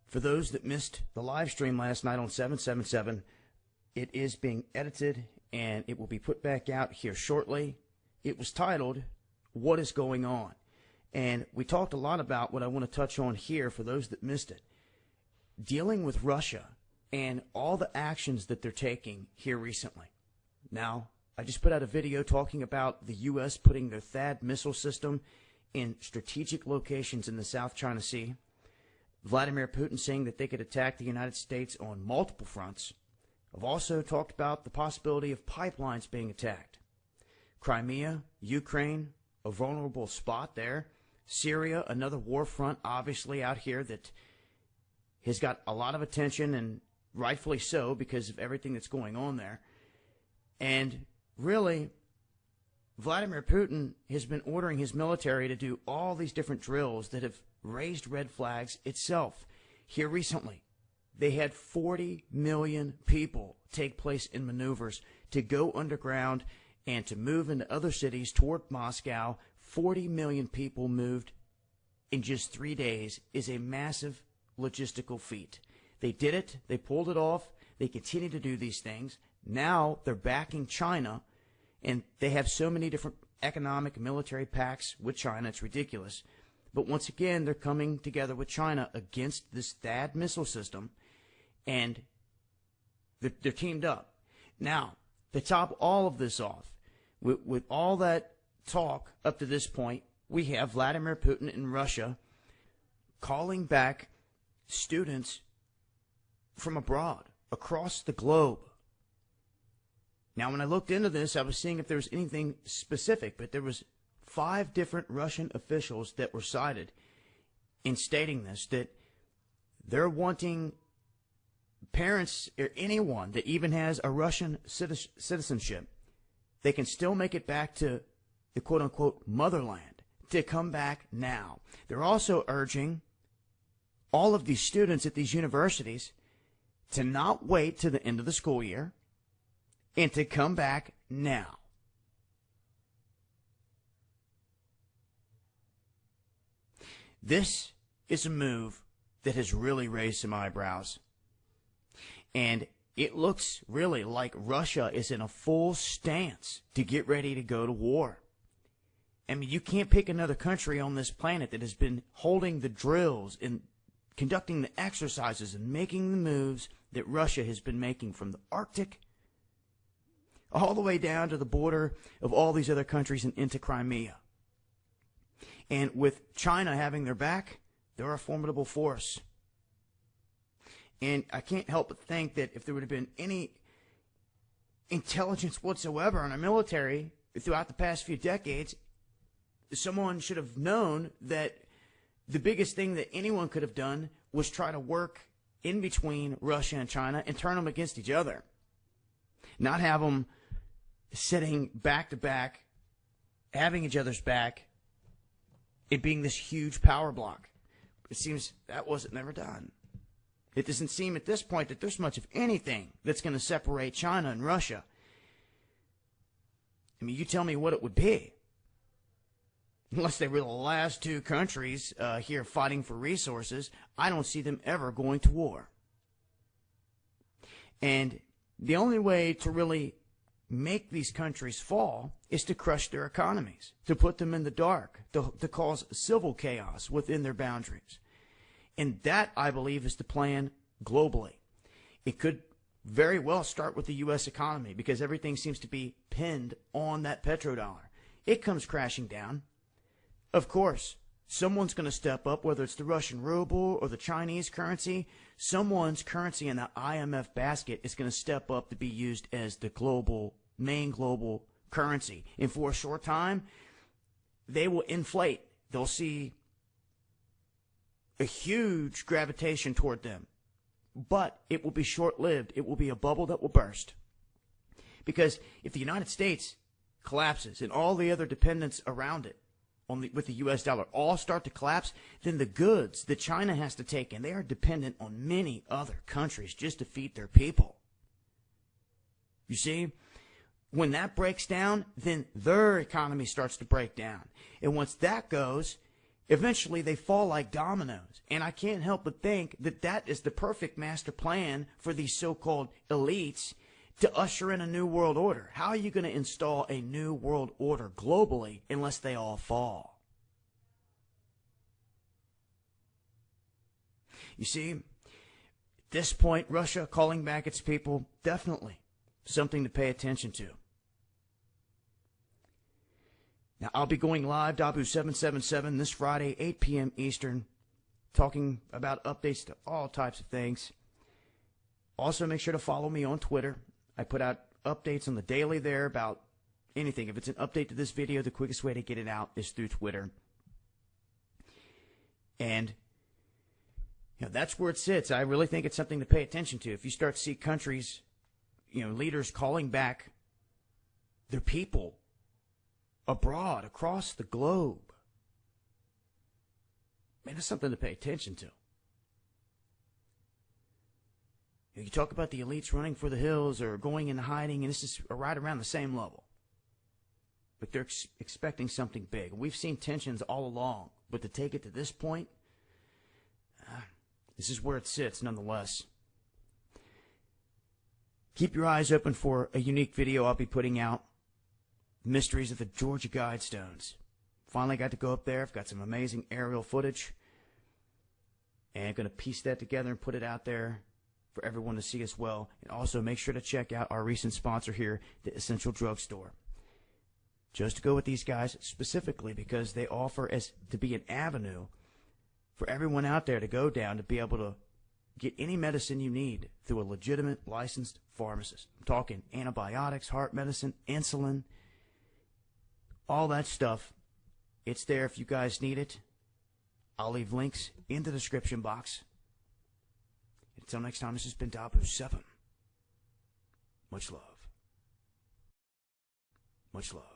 For those that missed the live stream last night on 777, it is being edited and it will be put back out here shortly. It was titled, "What is Going On?" And we talked a lot about what I want to touch on here for those that missed it. Dealing with Russia and all the actions that they're taking here recently. Now, I just put out a video talking about the U.S. putting their THAAD missile system in strategic locations in the South China Sea. Vladimir Putin saying that they could attack the United States on multiple fronts. I've also talked about the possibility of pipelines being attacked. Crimea, Ukraine, a vulnerable spot there. Syria, another war front obviously out here that has got a lot of attention, and rightfully so because of everything that's going on there. And really, Vladimir Putin has been ordering his military to do all these different drills that have raised red flags itself. Here recently, they had 40 million people take place in maneuvers to go underground and to move into other cities toward Moscow. 40 million people moved in just 3 days is a massive logistical feat. They did it. They pulled it off. They continue to do these things. Now they're backing China, and they have so many different economic military pacts with China. It's ridiculous. But once again, they're coming together with China against this THAAD missile system, and they're teamed up. Now, to top all of this off, with all that talk up to this point, we have Vladimir Putin in Russia calling back students from abroad, across the globe. Now, when I looked into this, I was seeing if there was anything specific, but there was 5 different Russian officials that were cited in stating this, that they're wanting parents or anyone that even has a Russian citizenship, they can still make it back to the quote-unquote motherland, to come back now. They're also urging all of these students at these universities to not wait to the end of the school year and to come back now. This is a move that has really raised some eyebrows. And it looks really like Russia is in a full stance to get ready to go to war. I mean, you can't pick another country on this planet that has been holding the drills and conducting the exercises and making the moves that Russia has been making, from the Arctic all the way down to the border of all these other countries and into Crimea. And with China having their back, they're a formidable force. And I can't help but think that if there would have been any intelligence whatsoever in our military throughout the past few decades, someone should have known that the biggest thing that anyone could have done was try to work in between Russia and China and turn them against each other. Not have them sitting back to back, having each other's back, it being this huge power block. It seems that wasn't never done. It doesn't seem at this point that there's much of anything that's going to separate China and Russia. I mean, you tell me what it would be. Unless they were the last 2 countries here fighting for resources, I don't see them ever going to war. And the only way to really make these countries fall is to crush their economies, to put them in the dark, to cause civil chaos within their boundaries. And that, I believe, is the plan globally. It could very well start with the U.S. economy, because everything seems to be pinned on that petrodollar. It comes crashing down. Of course, someone's going to step up, whether it's the Russian ruble or the Chinese currency. Someone's currency in the IMF basket is going to step up to be used as the main global currency. And for a short time, they will inflate. They'll see a huge gravitation toward them. But it will be short-lived. It will be a bubble that will burst. Because if the United States collapses and all the other dependents around it with the U.S. dollar all start to collapse, then the goods that China has to take, and they are dependent on many other countries just to feed their people. You see, when that breaks down, then their economy starts to break down. And once that goes, eventually they fall like dominoes. And I can't help but think that that is the perfect master plan for these so-called elites to usher in a new world order. How are you going to install a new world order globally unless they all fall? You see, at this point, Russia calling back its people, definitely something to pay attention to. Now, I'll be going live, Dabu777, this Friday, 8 p.m. Eastern, talking about updates to all types of things. Also, make sure to follow me on Twitter. I put out updates on the daily there about anything. If it's an update to this video, the quickest way to get it out is through Twitter. And that's where it sits. I really think it's something to pay attention to. If you start to see countries, leaders calling back their people abroad, across the globe, man, it's something to pay attention to. You talk about the elites running for the hills or going into hiding, and this is right around the same level. But they're expecting something big. We've seen tensions all along, but to take it to this point, this is where it sits nonetheless. Keep your eyes open for a unique video I'll be putting out. Mysteries of the Georgia Guidestones. Finally got to go up there. I've got some amazing aerial footage. And I'm going to piece that together and put it out there for everyone to see as well. And also make sure to check out our recent sponsor here, the Essential Drugstore. Just to go with these guys specifically because they offer as to be an avenue for everyone out there to go down to be able to get any medicine you need through a legitimate licensed pharmacist. I'm talking antibiotics, heart medicine, insulin, all that stuff. It's there if you guys need it. I'll leave links in the description box. Until next time, this has been Dabu7. Much love. Much love.